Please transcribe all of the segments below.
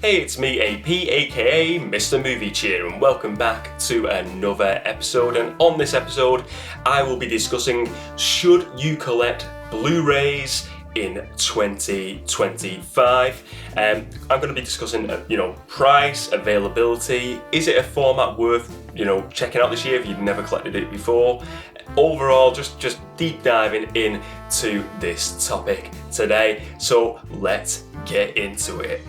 Hey, it's me, AP, aka Mr. Movie Cheer, and welcome back to another episode. And on this episode, I will be discussing should you collect Blu-rays in 2025. I'm going to be discussing, price, availability. Is it a format worth, checking out this year if you've never collected it before? Overall, just deep diving into this topic today. So let's get into it.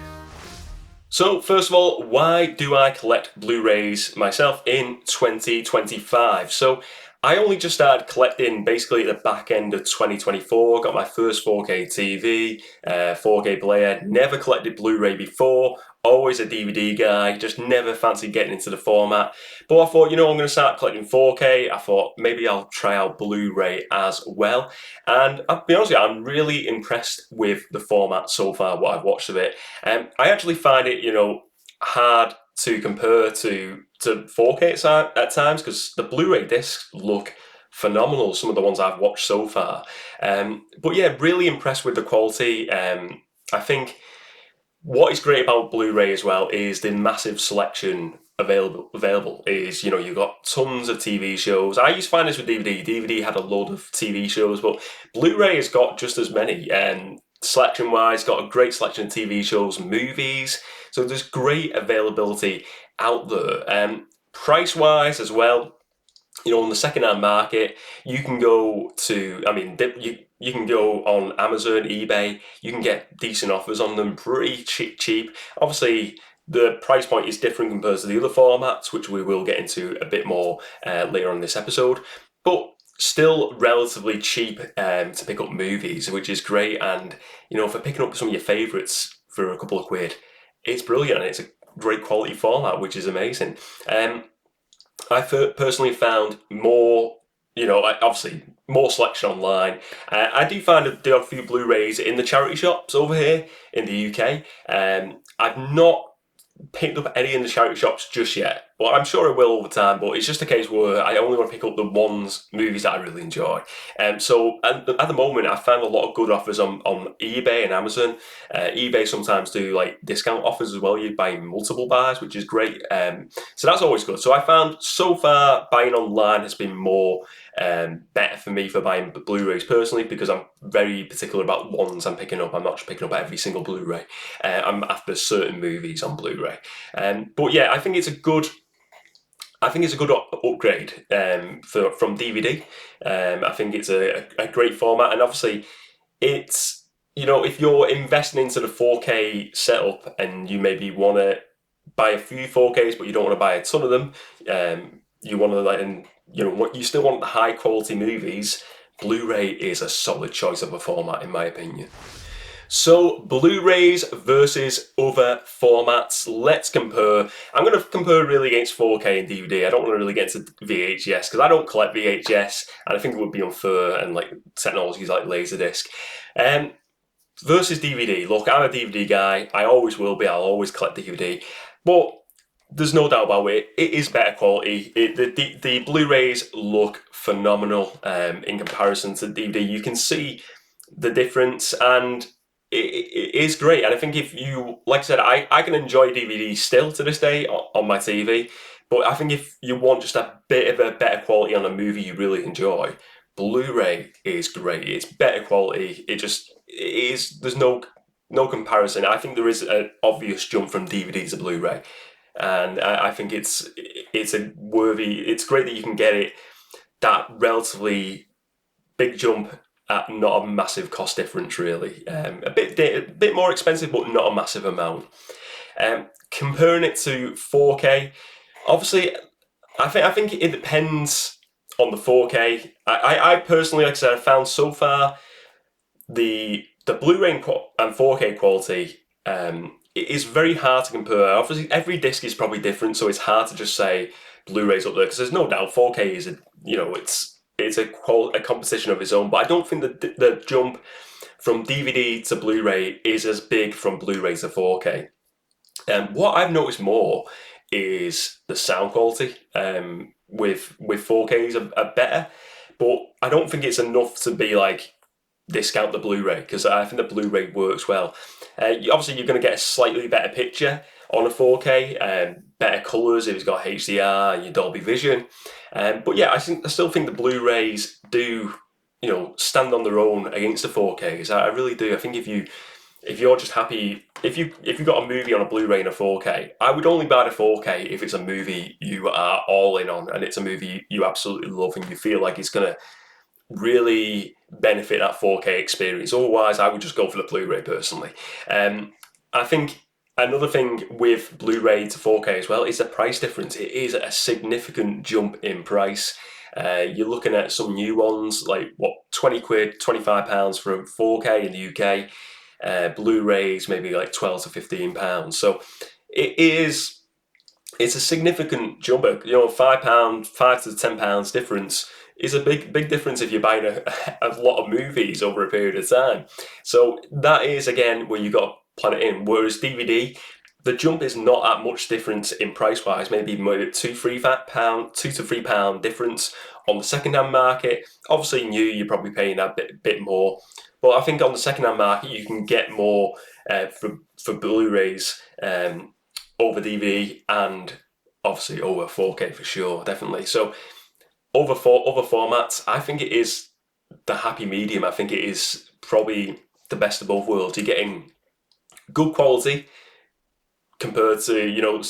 So first of all, why do I collect Blu-rays myself in 2025? So I only just started collecting basically at the back end of 2024, got my first 4K TV, 4K player, never collected Blu-ray before, always a DVD guy, just never fancied getting into the format. But I thought, I'm going to start collecting 4K, I thought maybe I'll try out Blu-ray as well. And I'll be honest with you, I'm really impressed with the format so far, what I've watched of it. I actually find it, hard to compare to 4K at times because the Blu-ray discs look phenomenal, some of the ones I've watched so far. But yeah, really impressed with the quality. I think what is great about Blu-ray as well is the massive selection available is, you've got tons of TV shows. I used to find this with DVD. DVD had a load of TV shows, but Blu-ray has got just as many. Selection-wise, got a great selection of TV shows, movies. So there's great availability out there. Price-wise as well, on the second-hand market, you can go to, you can go on Amazon, eBay, you can get decent offers on them, pretty cheap. Obviously, the price point is different compared to the other formats, which we will get into a bit more later on in this episode. But still relatively cheap to pick up movies, which is great. And, for picking up some of your favourites for a couple of quid, it's brilliant and it's a great quality format, which is amazing. I personally found more, obviously more selection online. I do find there are a few Blu-rays in the charity shops over here in the UK. I've not picked up any in the charity shops just yet. Well, I'm sure I will over time, but it's just a case where I only want to pick up the movies that I really enjoy. So at the moment, I found a lot of good offers on eBay and Amazon. eBay sometimes do like discount offers as well. You buy multiple buys, which is great. So that's always good. So I found so far buying online has been more better for me for buying Blu-rays personally, because I'm very particular about ones I'm picking up. I'm not just picking up every single Blu-ray. I'm after certain movies on Blu-ray. But yeah, I think it's a good upgrade from DVD. I think it's a great format, and obviously it's, if you're investing into the 4K setup and you maybe want to buy a few 4Ks but you don't want to buy a ton of them, you want to you still want the high quality movies, Blu-ray is a solid choice of a format in my opinion. So, Blu-rays versus other formats. Let's compare. I'm going to compare really against 4K and DVD. I don't want to really get into VHS because I don't collect VHS, and I think it would be unfair, and like technologies like Laserdisc. Versus DVD. Look, I'm a DVD guy. I always will be. I'll always collect DVD. But there's no doubt about it. It is better quality. The Blu-rays look phenomenal in comparison to DVD. You can see the difference, and it is great. And I think if you, like I said, I can enjoy DVD still to this day on my TV, but I think if you want just a bit of a better quality on a movie you really enjoy, Blu-ray is great. It's better quality. It is. There's no comparison. I think there is an obvious jump from DVD to Blu-ray, and I think it's great that you can get it that relatively big jump at not a massive cost difference, really. A bit more expensive, but not a massive amount. Comparing it to 4K, obviously, I think it depends on the 4K. I personally, like I said, I found so far the Blu-ray and 4K quality it is very hard to compare. Obviously, every disc is probably different, so it's hard to just say Blu-ray's up there, because there's no doubt 4K is it's a competition of its own, but I don't think that the jump from DVD to Blu-ray is as big from Blu-ray to 4K. What I've noticed more is the sound quality with 4Ks are better, but I don't think it's enough to be like discount the Blu-ray, because I think the Blu-ray works well. Obviously, you're going to get a slightly better picture on a 4K, better colours if it's got HDR, your Dolby Vision. But yeah, I still think the Blu-rays do, stand on their own against the 4Ks. I really do. I think if you're just happy, if you've got a movie on a Blu-ray and a 4K, I would only buy the 4K if it's a movie you are all in on and it's a movie you absolutely love and you feel like it's gonna really benefit that 4K experience. Otherwise, I would just go for the Blu-ray personally. I think another thing with Blu-ray to 4K as well is the price difference. It is a significant jump in price. You're looking at some new ones like 20 quid, £25 for a 4K in the UK. Blu-rays maybe like £12 to £15. So it's a significant jump. £5, £5 to £10 difference is a big difference if you're buying a lot of movies over a period of time. So that is again where you got to plan it in. Whereas DVD, the jump is not that much difference in price wise. Maybe £2 to £3 difference on the second-hand market. Obviously, new, you're probably paying a bit more. But I think on the second-hand market, you can get more for Blu-rays over DVD and obviously over 4K for sure, definitely. So over other formats, I think it is the happy medium. I think it is probably the best of both worlds. You're getting good quality compared to,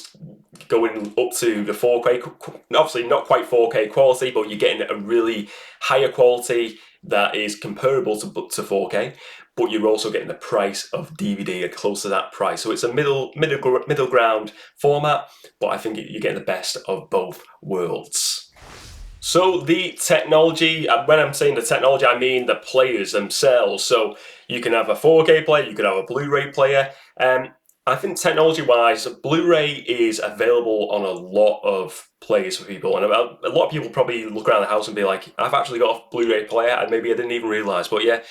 going up to the 4K, obviously not quite 4K quality, but you're getting a really higher quality that is comparable to 4K, but you're also getting the price of DVD close to that price. So it's a middle ground format, but I think you're getting the best of both worlds. So the technology, when I'm saying the technology, I mean the players themselves. So you can have a 4K player, you could have a Blu-ray player. I think technology-wise, Blu-ray is available on a lot of players for people, and a lot of people probably look around the house and be like, "I've actually got a Blu-ray player," and maybe I didn't even realise. But yeah,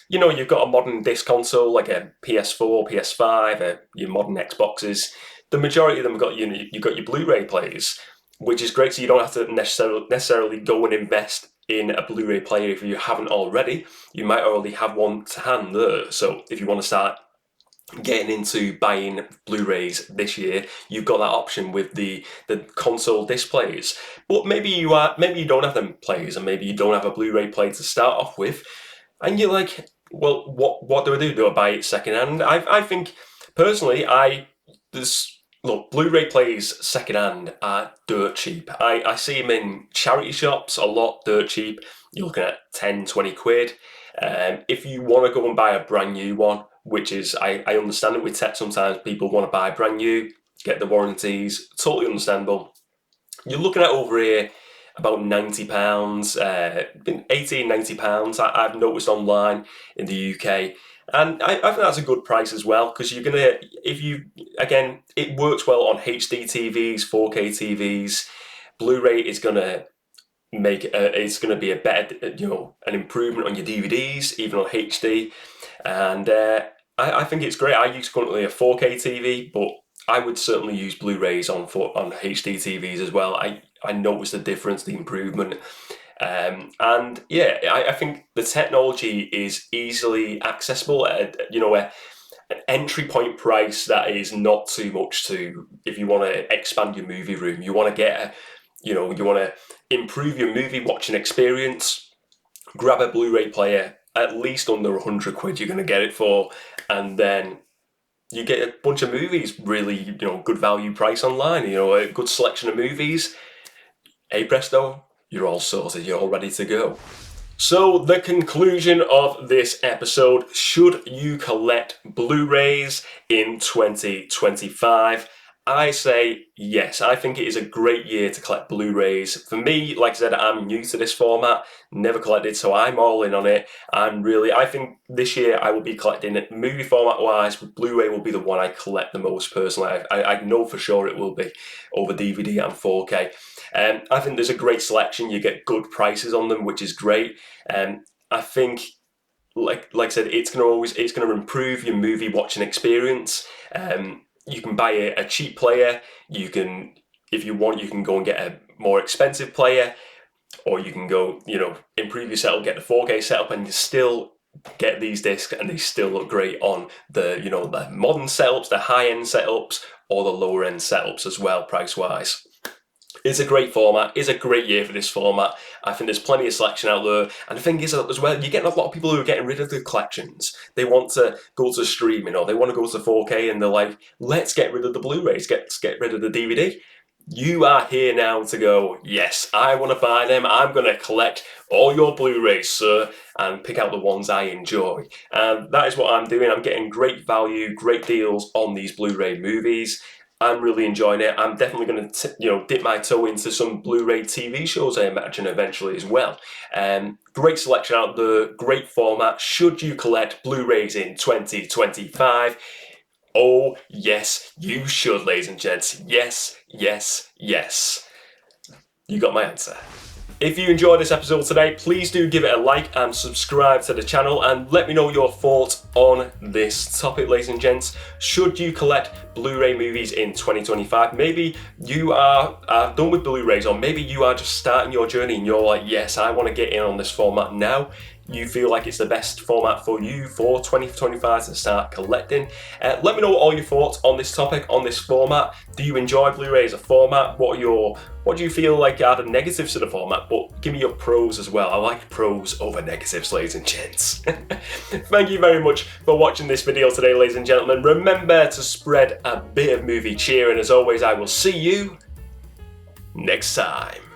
you've got a modern disc console like a PS4, PS5, your modern Xboxes. The majority of them have got you've got your Blu-ray players, which is great. So you don't have to necessarily go and invest in a Blu-ray player if you haven't already. You might already have one to hand there. So if you want to start getting into buying Blu-rays this year, you've got that option with the console disc players. But maybe you don't have them players, and maybe you don't have a Blu-ray player to start off with, and you're like, well, what do I do? Do I buy it secondhand? I think personally, Blu-ray players secondhand are dirt cheap. I see them in charity shops a lot, dirt cheap. You're looking at 10, 20 quid. If you want to go and buy a brand new one, which is, I understand it with tech, sometimes people want to buy brand new, get the warranties, totally understandable. You're looking at over here about £90, £80, £90 I've noticed online in the UK. And I think that's a good price as well, because you're gonna, it works well on HD TVs, 4K TVs. Blu-ray is gonna it's going to be a better, an improvement on your DVDs, even on HD. And I think it's great. I use currently a 4K TV, but I would certainly use Blu-rays on HD TVs as well. I noticed the difference, the improvement. And yeah, I think the technology is easily accessible at, an entry point price that is not too much if you want to expand your movie room. You want to get you want to improve your movie watching experience, grab a Blu-ray player, at least under 100 quid you're going to get it for, and then you get a bunch of movies, really, good value price online, a good selection of movies. Hey presto, you're all sorted, you're all ready to go. So the conclusion of this episode, should you collect Blu-rays in 2025? I say yes. I think it is a great year to collect Blu-rays. For me, like I said, I'm new to this format, never collected, so I'm all in on it. I think this year I will be collecting it movie format wise. Blu-ray will be the one I collect the most personally. I know for sure it will be over DVD and 4K. I think there's a great selection. You get good prices on them, which is great. I think, like I said, it's going to improve your movie watching experience. You can buy a cheap player. You can, if you want, you can go and get a more expensive player, or you can go, improve your setup, get the 4K setup, and you're still get these discs and they still look great on the, you know, the modern setups, the high-end setups, or the lower-end setups as well, price-wise. It's a great format. It's a great year for this format. I think there's plenty of selection out there. And the thing is, as well, you're getting a lot of people who are getting rid of their collections. They want to go to streaming, or they want to go to 4K, and they're like, let's get rid of the Blu-rays, let's get rid of the DVD. You are here now to go, yes, I want to buy them. I'm going to collect all your Blu-rays, sir, and pick out the ones I enjoy. And that is what I'm doing. I'm getting great value, great deals on these Blu-ray movies. I'm really enjoying it. I'm definitely going to, dip my toe into some Blu-ray TV shows, I imagine, eventually as well. Great selection out there, great format. Should you collect Blu-rays in 2025? Oh, yes, you should, ladies and gents. Yes, yes, yes. You got my answer. If you enjoyed this episode today, please do give it a like and subscribe to the channel, and let me know your thoughts on this topic, ladies and gents. Should you collect Blu-ray movies in 2025? Maybe you are done with Blu-rays, or maybe you are just starting your journey and you're like, yes, I want to get in on this format now. You feel like it's the best format for you for 2025 to start collecting. Let me know all your thoughts on this topic, on this format. Do you enjoy Blu-ray as a format? What do you feel like are the negatives to the format? But give me your pros as well. I like pros over negatives, ladies and gents. Thank you very much for watching this video today, ladies and gentlemen. Remember to spread a bit of movie cheer, and as always, I will see you next time.